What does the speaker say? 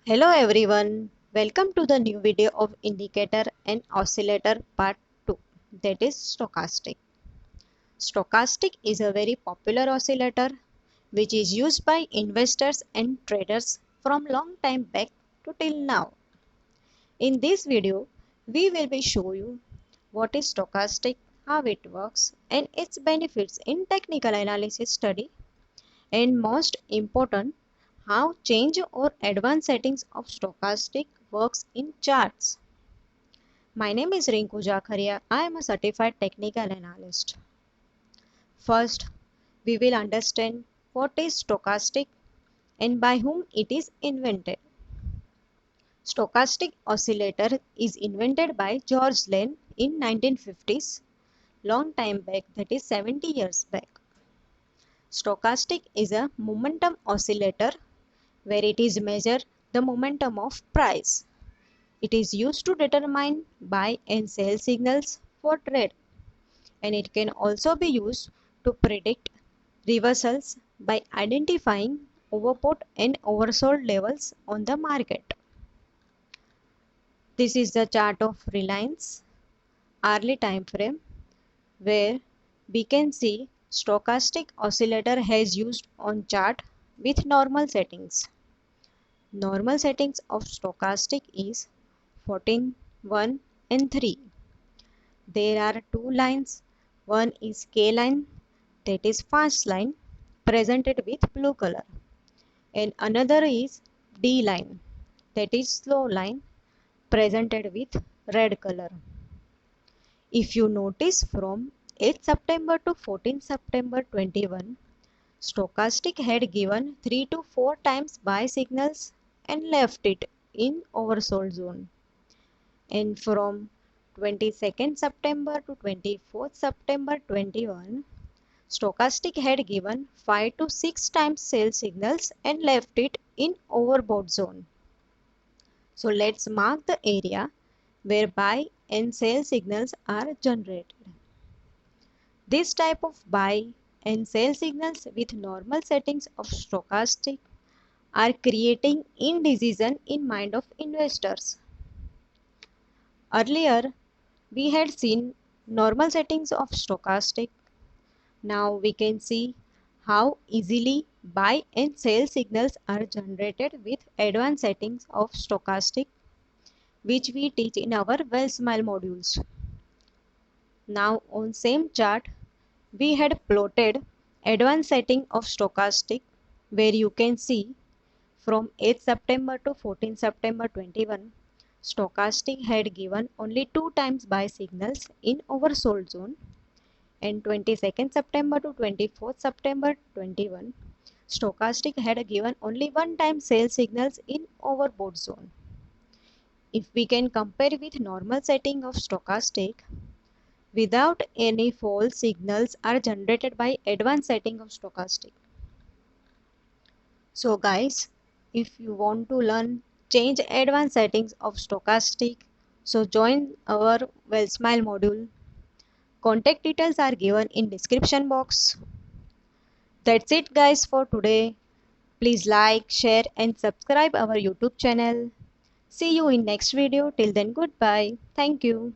Hello everyone, welcome to the new video of indicator and oscillator part 2, that is stochastic. Stochastic is a very popular oscillator which is used by investors and traders from long time back to till now. In this video, we will be show you what is stochastic, how it works and its benefits in technical analysis study, and most important, how change or advanced settings of stochastic works in charts. My name is Rinku Jakharia. I am a certified technical analyst. First, we will understand what is stochastic and by whom it is invented. Stochastic oscillator is invented by George Lane in 1950s, long time back, that is 70 years back. Stochastic is a momentum oscillator where it is measure the momentum of price. It is used to determine buy and sell signals for trade, and it can also be used to predict reversals by identifying overbought and oversold levels on the market. This is the chart of Reliance hourly time frame where we can see stochastic oscillator has used on chart with normal settings. Normal settings of stochastic is 14, 1 and 3. There are two lines. One is K line, that is fast line, presented with blue color, and another is D line, that is slow line, presented with red color. If you notice from 8 September to 14 September 21, stochastic had given 3 to 4 times buy signals and left it in oversold zone. And from 22nd September to 24th September 21, stochastic had given 5 to 6 times sell signals and left it in overbought zone. So let's mark the area where buy and sell signals are generated. This type of buy and sell signals with normal settings of stochastic are creating indecision in mind of investors. Earlier, we had seen normal settings of stochastic. Now we can see how easily buy and sell signals are generated with advanced settings of stochastic, which we teach in our WellSmile modules. Now on same chart, we had plotted advanced setting of stochastic where you can see from 8 September to 14 September 21, stochastic had given only 2 times buy signals in oversold zone, and 22nd September to 24th September 21, stochastic had given only 1 time sell signals in overbought zone. If we can compare with normal setting of stochastic, without any false signals are generated by advanced setting of stochastic. So guys, if you want to learn change advanced settings of stochastic, so join our WellSmile module. Contact details are given in description box. That's it guys for today. Please like, share and subscribe our YouTube channel. See you in next video. Till then, goodbye. Thank you.